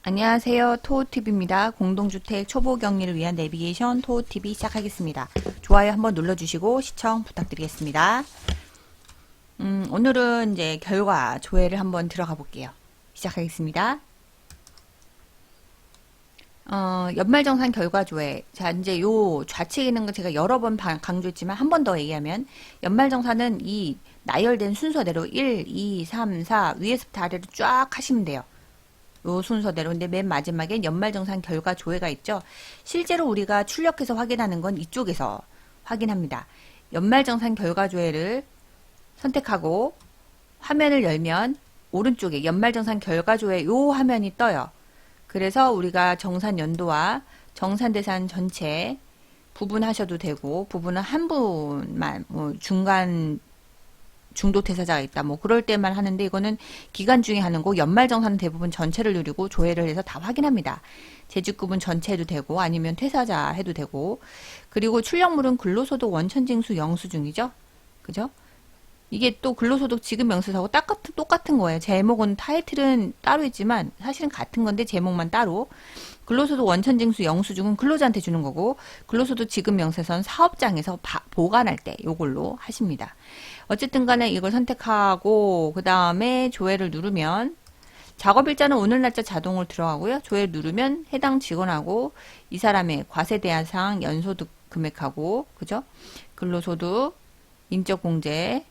안녕하세요. 토우팁입니다. 공동주택 초보 격리를 위한 내비게이션 토우팁이 시작하겠습니다. 좋아요 한번 눌러주시고 시청 부탁드리겠습니다. 오늘은 이제 결과 조회를 한번 들어가 볼게요. 시작하겠습니다. 연말정산 결과 조회. 자, 이제 요 좌측에 있는 거 제가 여러 번 강조했지만 한 번 더 얘기하면 연말정산은 이 나열된 순서대로 1, 2, 3, 4 위에서부터 아래로 쫙 하시면 돼요. 요 순서대로. 근데 맨 마지막엔 연말정산 결과 조회가 있죠. 실제로 우리가 출력해서 확인하는 건 이쪽에서 확인합니다. 연말정산 결과 조회를 선택하고 화면을 열면 오른쪽에 연말정산 결과 조회 요 화면이 떠요. 그래서 우리가 정산 연도와 정산 대상 전체 부분하셔도 되고, 부분은 한 분만, 뭐 중간 중도 퇴사자가 있다, 뭐 그럴 때만 하는데, 이거는 기간 중에 하는 거. 연말정산은 대부분 전체를 누르고 조회를 해서 다 확인합니다. 재직구분 전체 해도 되고 아니면 퇴사자 해도 되고. 그리고 출력물은 근로소득 원천징수 영수증이죠. 그죠? 이게 또 근로소득 지급 명세서하고 똑같은 거예요. 제목은 타이틀은 따로 있지만 사실은 같은 건데 제목만 따로. 근로소득 원천징수 영수증은 근로자한테 주는 거고, 근로소득 지급 명세서는 사업장에서 보관할 때 요걸로 하십니다. 어쨌든 간에 이걸 선택하고 그 다음에 조회를 누르면 작업일자는 오늘 날짜 자동으로 들어가고요. 조회를 누르면 해당 직원하고 이 사람의 과세대상 연소득 금액하고, 그죠? 근로소득, 인적공제,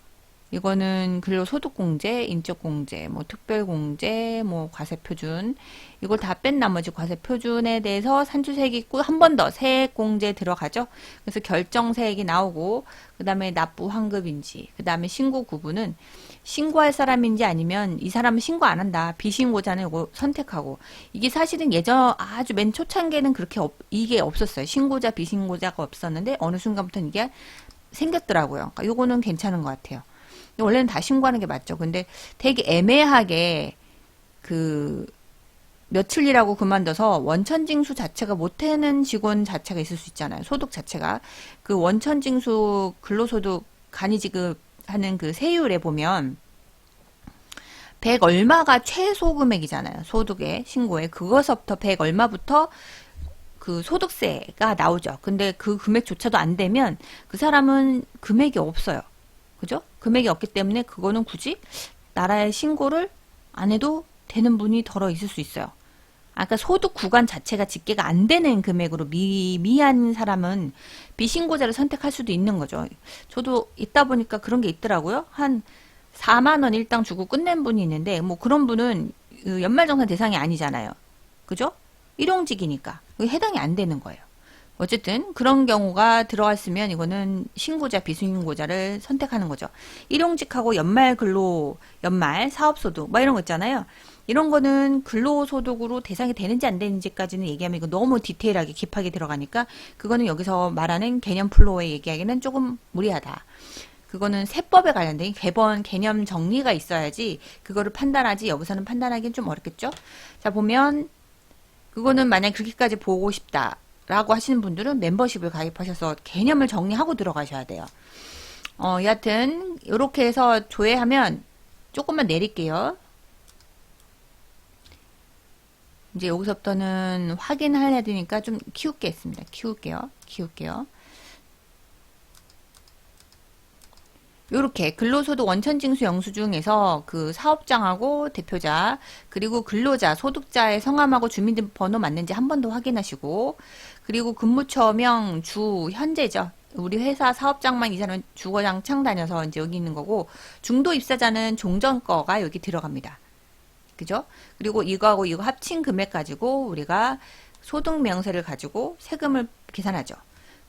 이거는 근로소득공제, 인적공제, 뭐 특별공제, 뭐 과세표준, 이걸 다 뺀 나머지 과세표준에 대해서 산출세액이 있고 한 번 더 세액공제 들어가죠. 그래서 결정세액이 나오고, 그 다음에 납부 환급인지, 그 다음에 신고 구분은 신고할 사람인지 아니면 이 사람은 신고 안 한다, 비신고자는 이거 선택하고. 이게 사실은 예전 아주 맨 초창기에는 그렇게 이게 없었어요. 신고자 비신고자가 없었는데 어느 순간부터는 이게 생겼더라고요. 그러니까 요거는 괜찮은 것 같아요. 원래는 다 신고하는 게 맞죠. 근데 되게 애매하게 그 며칠이라고 그만둬서 원천징수 자체가 못하는 직원 자체가 있을 수 있잖아요. 소득 자체가. 그 원천징수 근로소득 간이지급하는 그 세율에 보면 100 얼마가 최소 금액이잖아요. 소득에 신고에. 그거서부터 100 얼마부터 그 소득세가 나오죠. 근데 그 금액조차도 안 되면 그 사람은 금액이 없어요. 그죠? 금액이 없기 때문에 그거는 굳이 나라에 신고를 안 해도 되는 분이 덜어 있을 수 있어요. 아까 소득 구간 자체가 집계가 안 되는 금액으로 미미한 사람은 비신고자를 선택할 수도 있는 거죠. 저도 있다 보니까 그런 게 있더라고요. 한 4만 원 일당 주고 끝낸 분이 있는데, 뭐 그런 분은 연말정산 대상이 아니잖아요. 그죠? 일용직이니까 해당이 안 되는 거예요. 어쨌든 그런 경우가 들어갔으면 이거는 신고자, 비신고자를 선택하는 거죠. 일용직하고 연말 근로, 연말 사업소득 뭐 이런 거 있잖아요. 이런 거는 근로소득으로 대상이 되는지 안 되는지까지는 얘기하면 이거 너무 디테일하게 깊하게 들어가니까 그거는 여기서 말하는 개념 플로어에 얘기하기는 조금 무리하다. 그거는 세법에 관련된 개념 정리가 있어야지 그거를 판단하지, 여기서는 판단하기는 좀 어렵겠죠. 자, 보면 그거는 만약 그렇게까지 보고 싶다 라고 하시는 분들은 멤버십을 가입하셔서 개념을 정리하고 들어가셔야 돼요. 여하튼 이렇게 해서 조회하면 조금만 내릴게요. 이제 여기서부터는 확인해야 되니까 좀 키울게요. 키울게요. 요렇게 근로소득 원천징수 영수증에서 그 사업장하고 대표자, 그리고 근로자, 소득자의 성함하고 주민등록번호 맞는지 한 번 더 확인하시고, 그리고 근무처명, 주, 현재죠. 우리 회사 사업장만 이 사람은 주거장 창 다녀서 이제 여기 있는 거고, 중도 입사자는 종전 거가 여기 들어갑니다. 그죠? 그리고 이거하고 이거 합친 금액 가지고 우리가 소득 명세를 가지고 세금을 계산하죠.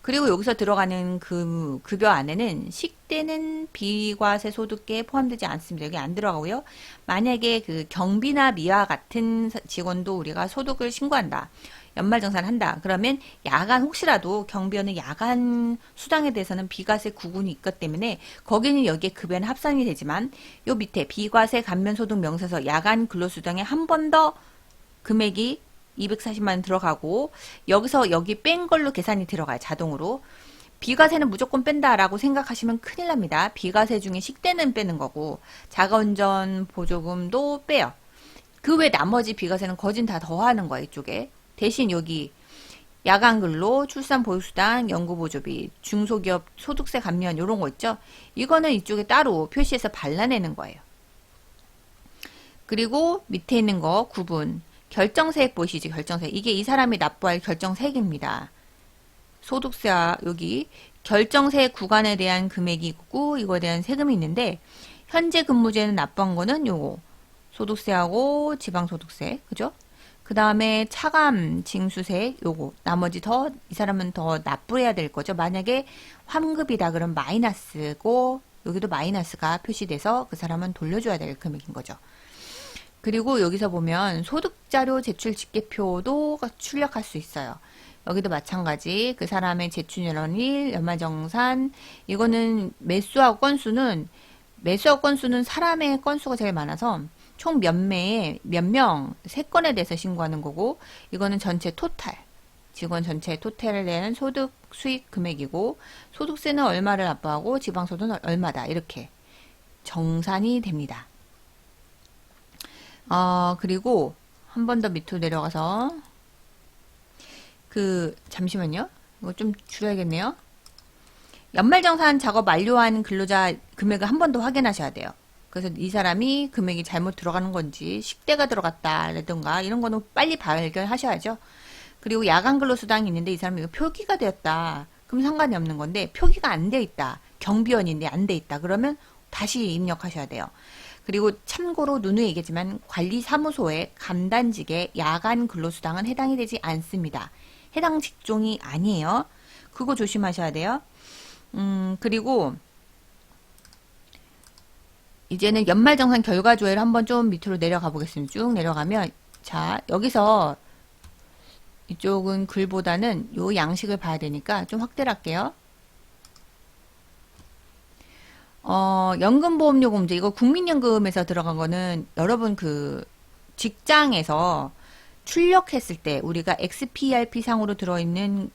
그리고 여기서 들어가는 그 급여 안에는 식대는 비과세 소득계에 포함되지 않습니다. 여기 안 들어가고요. 만약에 그 경비나 미와 같은 직원도 우리가 소득을 신고한다, 연말정산한다, 그러면 야간, 혹시라도 경비원의 야간 수당에 대해서는 비과세 구분이 있기 때문에 거기는 여기에 급여는 합산이 되지만 요 밑에 비과세 감면소득 명세서 야간 근로수당에 한 번 더 금액이 240만 원 들어가고, 여기서 여기 뺀 걸로 계산이 들어가요. 자동으로. 비과세는 무조건 뺀다라고 생각하시면 큰일 납니다. 비과세 중에 식대는 빼는 거고 자가운전 보조금도 빼요. 그 외 나머지 비과세는 거진 다 더하는 거야, 이쪽에. 대신 여기 야간근로, 출산보육수당, 연구보조비, 중소기업 소득세 감면 이런 거 있죠. 이거는 이쪽에 따로 표시해서 발라내는 거예요. 그리고 밑에 있는 거 구분. 결정세액 보시지, 결정세액. 이게 이 사람이 납부할 결정세액입니다. 소득세와 여기 결정세액 구간에 대한 금액이 있고 이거에 대한 세금이 있는데 현재 근무제는 납부한 거는 요거 소득세하고 지방소득세, 그죠? 그 다음에 차감 징수세 요거 나머지 더 이 사람은 더 납부해야 될 거죠. 만약에 환급이다 그럼 마이너스고 여기도 마이너스가 표시돼서 그 사람은 돌려줘야 될 금액인 거죠. 그리고 여기서 보면 소득자료 제출 집계표도 출력할 수 있어요. 여기도 마찬가지 그 사람의 제출연일, 연말정산 이거는 매수하고 건수는 사람의 건수가 제일 많아서 총 몇 매에 몇 명, 3건에 대해서 신고하는 거고 이거는 전체 토탈, 직원 전체 토탈에 대한 소득 수익 금액이고 소득세는 얼마를 납부하고 지방소득은 얼마다 이렇게 정산이 됩니다. 그리고 한 번 더 밑으로 내려가서 잠시만요. 이거 좀 줄여야겠네요. 연말정산 작업 완료한 근로자 금액을 한 번 더 확인하셔야 돼요. 그래서 이 사람이 금액이 잘못 들어가는 건지 식대가 들어갔다라든가 이런 거는 빨리 발견하셔야죠. 그리고 야간 근로수당이 있는데 이 사람이 표기가 되었다. 그럼 상관이 없는 건데 표기가 안 돼 있다. 경비원인데 안 돼 있다. 그러면 다시 입력하셔야 돼요. 그리고 참고로 누누이 얘기했지만 관리사무소의 감단직의 야간 근로수당은 해당이 되지 않습니다. 해당 직종이 아니에요. 그거 조심하셔야 돼요. 그리고 이제는 연말정산 결과조회를 한번 좀 밑으로 내려가 보겠습니다. 쭉 내려가면 자 여기서 이쪽은 글보다는 요 양식을 봐야 되니까 좀 확대를 할게요. 연금보험료금 문제 이거 국민연금에서 들어간 거는 여러분 직장에서 출력했을 때 우리가 XPRP 상으로 들어있는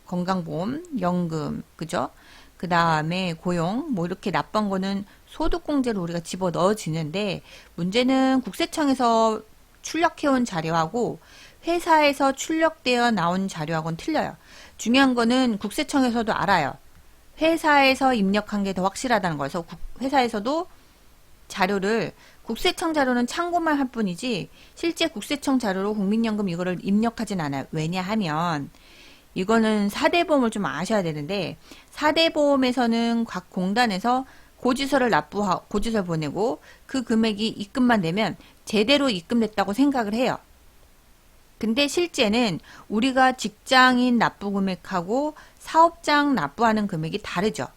건강보험, 연금, 그죠? 그 다음에 고용, 뭐 이렇게 납부한 거는 소득공제로 우리가 집어 넣어지는데 문제는 국세청에서 출력해온 자료하고 회사에서 출력되어 나온 자료하고는 틀려요. 중요한 거는 국세청에서도 알아요. 회사에서 입력한 게 더 확실하다는 거여서 회사에서도 자료를 국세청 자료는 참고만 할 뿐이지 실제 국세청 자료로 국민연금 이거를 입력하진 않아요. 왜냐하면 이거는 4대 보험을 좀 아셔야 되는데 4대보험에서는 각 공단에서 고지서를 고지서를 보내고 그 금액이 입금만 되면 제대로 입금됐다고 생각을 해요. 근데 실제는 우리가 직장인 납부 금액하고 사업장 납부하는 금액이 다르죠.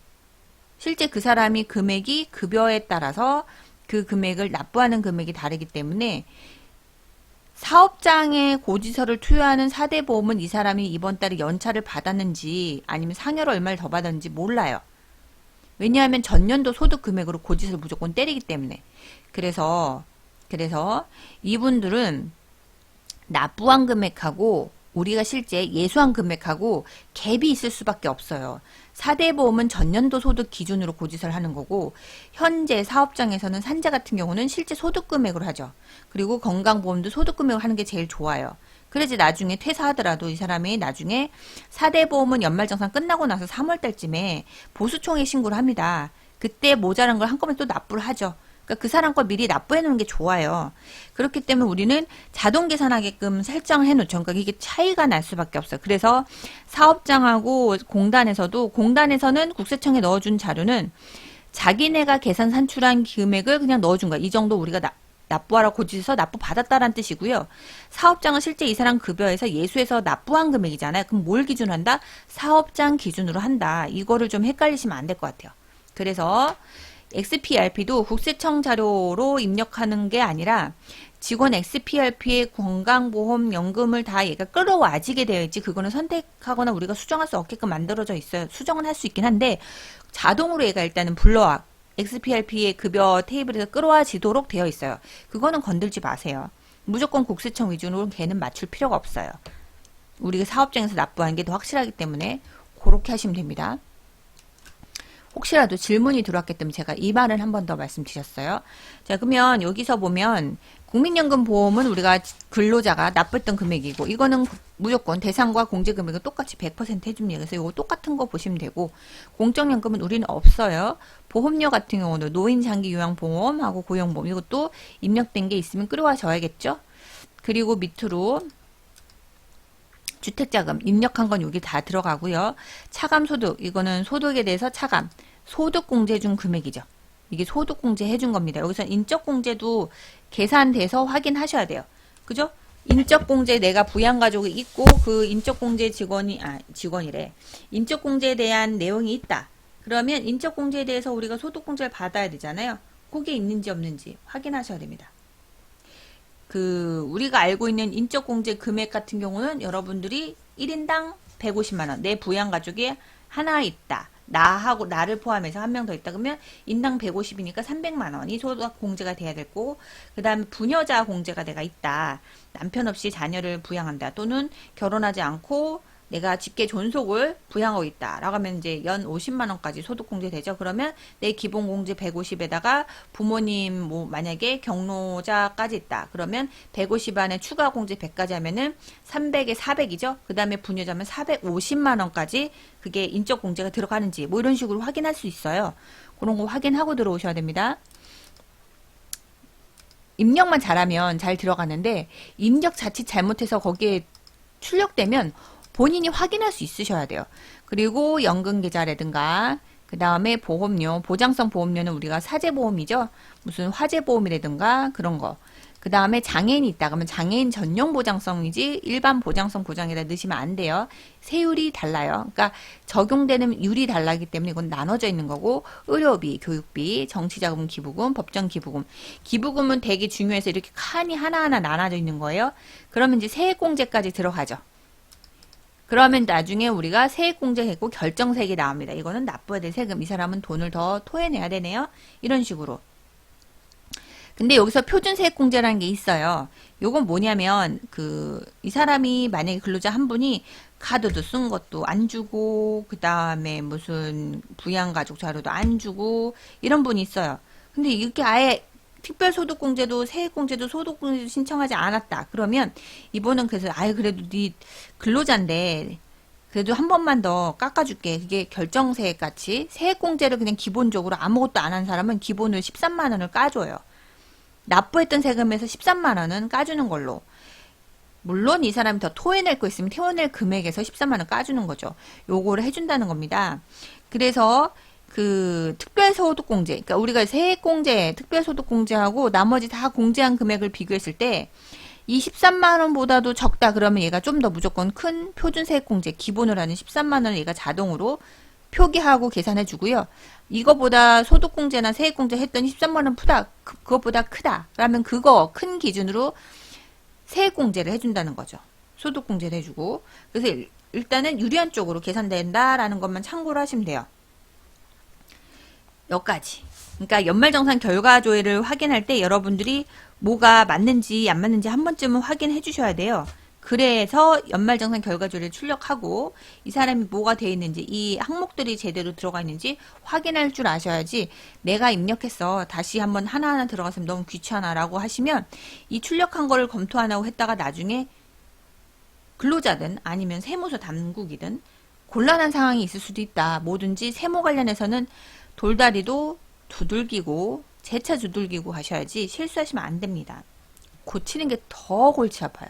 실제 그 사람이 금액이 급여에 따라서 그 금액을 납부하는 금액이 다르기 때문에 사업장에 고지서를 투여하는 4대보험은 이 사람이 이번 달에 연차를 받았는지 아니면 상여를 얼마를 더 받았는지 몰라요. 왜냐하면 전년도 소득 금액으로 고지서를 무조건 때리기 때문에. 그래서 이분들은 납부한 금액하고 우리가 실제 예수한 금액하고 갭이 있을 수밖에 없어요. 4대보험은 전년도 소득 기준으로 고지서를 하는 거고 현재 사업장에서는 산자 같은 경우는 실제 소득 금액으로 하죠. 그리고 건강보험도 소득 금액으로 하는 게 제일 좋아요. 그래야지 나중에 퇴사하더라도 이 사람이 나중에 4대보험은 연말정산 끝나고 나서 3월달쯤에 보수총회 신고를 합니다. 그때 모자란 걸 한꺼번에 또 납부를 하죠. 그러니까 그 사람 걸 미리 납부해 놓는 게 좋아요. 그렇기 때문에 우리는 자동 계산하게끔 설정을 해 놓죠. 그러니까 이게 차이가 날 수밖에 없어요. 그래서 사업장하고 공단에서는 국세청에 넣어준 자료는 자기네가 계산 산출한 금액을 그냥 넣어준 거야. 이 정도 우리가 납부하라 고지서 납부 받았다라는 뜻이고요. 사업장은 실제 이 사람 급여에서 예수해서 납부한 금액이잖아요. 그럼 뭘 기준으로 한다? 사업장 기준으로 한다. 이거를 좀 헷갈리시면 안 될 것 같아요. 그래서 XPRP도 국세청 자료로 입력하는 게 아니라 직원 XPRP의 건강보험 연금을 다 얘가 끌어와지게 되어 있지 그거는 선택하거나 우리가 수정할 수 없게끔 만들어져 있어요. 수정은 할 수 있긴 한데 자동으로 얘가 일단은 불러와 XPRP의 급여 테이블에서 끌어와지도록 되어 있어요. 그거는 건들지 마세요. 무조건 국세청 위주로 걔는 맞출 필요가 없어요. 우리가 사업장에서 납부하는 게 더 확실하기 때문에 그렇게 하시면 됩니다. 혹시라도 질문이 들어왔기 때문에 제가 이 말은 한 번 더 말씀드렸어요. 자, 그러면 여기서 보면 국민연금 보험은 우리가 근로자가 납부했던 금액이고 이거는 무조건 대상과 공제금액은 똑같이 100% 해줍니다. 그래서 이거 똑같은 거 보시면 되고 공적연금은 우리는 없어요. 보험료 같은 경우는 노인 장기 요양보험하고 고용보험 이것도 입력된 게 있으면 끌어와줘야겠죠. 그리고 밑으로 주택자금 입력한 건 여기 다 들어가고요. 차감소득 이거는 소득에 대해서 차감 소득공제 준 금액이죠. 이게 소득공제 해준 겁니다. 여기서 인적공제도 계산돼서 확인하셔야 돼요. 그죠? 인적공제 내가 부양가족이 있고 그 인적공제 직원이래. 인적공제에 대한 내용이 있다. 그러면 인적공제에 대해서 우리가 소득공제를 받아야 되잖아요. 그게 있는지 없는지 확인하셔야 됩니다. 우리가 알고 있는 인적공제 금액 같은 경우는 여러분들이 1인당 150만원, 내 부양가족이 하나 있다. 나를 포함해서 한 명 더 있다. 그러면 인당 150이니까 300만원이 소득공제가 돼야 되고, 그 다음에 부녀자 공제가 내가 있다. 남편 없이 자녀를 부양한다. 또는 결혼하지 않고 내가 직계 존속을 부양하고 있다. 라고 하면 이제 연 50만원까지 소득공제 되죠. 그러면 내 기본공제 150에다가 부모님 만약에 경로자까지 있다. 그러면 150 안에 추가공제 100까지 하면은 300에 400이죠. 그 다음에 부녀자면 450만원까지 그게 인적공제가 들어가는지 이런 식으로 확인할 수 있어요. 그런 거 확인하고 들어오셔야 됩니다. 입력만 잘하면 잘 들어가는데 입력 자칫 잘못해서 거기에 출력되면 본인이 확인할 수 있으셔야 돼요. 그리고 연금계좌라든가 그 다음에 보험료, 보장성 보험료는 우리가 사재보험이죠. 무슨 화재보험이라든가 그런 거. 그 다음에 장애인이 있다 그러면 장애인 전용 보장성이지 일반 보장성 보장에다 넣으시면 안 돼요. 세율이 달라요. 그러니까 적용되는 율이 달라기 때문에 이건 나눠져 있는 거고 의료비, 교육비, 정치자금 기부금, 법정 기부금. 기부금은 되게 중요해서 이렇게 칸이 하나하나 나눠져 있는 거예요. 그러면 이제 세액공제까지 들어가죠. 그러면 나중에 우리가 세액공제했고 결정세액이 나옵니다. 이거는 납부해야 될 세금. 이 사람은 돈을 더 토해내야 되네요. 이런 식으로. 근데 여기서 표준세액공제라는 게 있어요. 요건 뭐냐면 이 사람이 만약에 근로자 한 분이 카드도 쓴 것도 안 주고 그 다음에 무슨 부양가족 자료도 안 주고 이런 분이 있어요. 근데 이렇게 아예 특별소득공제도 세액공제도 소득공제도 신청하지 않았다. 그러면 이분은 그래서 그래도 네 근로자인데 그래도 한 번만 더 깎아줄게. 그게 결정세액 같이 세액공제를 그냥 기본적으로 아무것도 안 한 사람은 기본을 13만 원을 까줘요. 납부했던 세금에서 13만 원은 까주는 걸로. 물론 이 사람이 더 토해낼 거 있으면 토해낼 금액에서 13만 원 까주는 거죠. 요거를 해준다는 겁니다. 그래서 특별소득공제, 그러니까 우리가 세액공제, 특별소득공제하고 나머지 다 공제한 금액을 비교했을 때 이 13만 원보다도 적다 그러면 얘가 좀 더 무조건 큰 표준세액공제 기본으로 하는 13만 원을 얘가 자동으로 표기하고 계산해 주고요. 이거보다 소득공제나 세액공제 했더니 13만 원 그것보다 크다. 그러면 그거 큰 기준으로 세액공제를 해준다는 거죠. 소득공제를 해주고. 그래서 일단은 유리한 쪽으로 계산된다라는 것만 참고를 하시면 돼요. 여기까지. 그러니까 연말정산 결과조회를 확인할 때 여러분들이 뭐가 맞는지 안 맞는지 한 번쯤은 확인해 주셔야 돼요. 그래서 연말정산 결과조회를 출력하고 이 사람이 뭐가 되어 있는지 이 항목들이 제대로 들어가 있는지 확인할 줄 아셔야지 내가 입력했어 다시 한번 하나하나 들어가서 너무 귀찮아 라고 하시면 이 출력한 거를 검토 안 하고 했다가 나중에 근로자든 아니면 세무서 당국이든 곤란한 상황이 있을 수도 있다. 뭐든지 세무 관련해서는 돌다리도 두들기고 재차 두들기고 하셔야지 실수하시면 안 됩니다. 고치는 게 더 골치 아파요.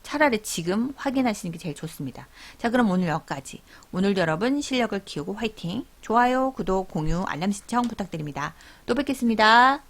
차라리 지금 확인하시는 게 제일 좋습니다. 자, 그럼 오늘 여기까지. 오늘도 여러분 실력을 키우고 화이팅! 좋아요, 구독, 공유, 알람 신청 부탁드립니다. 또 뵙겠습니다.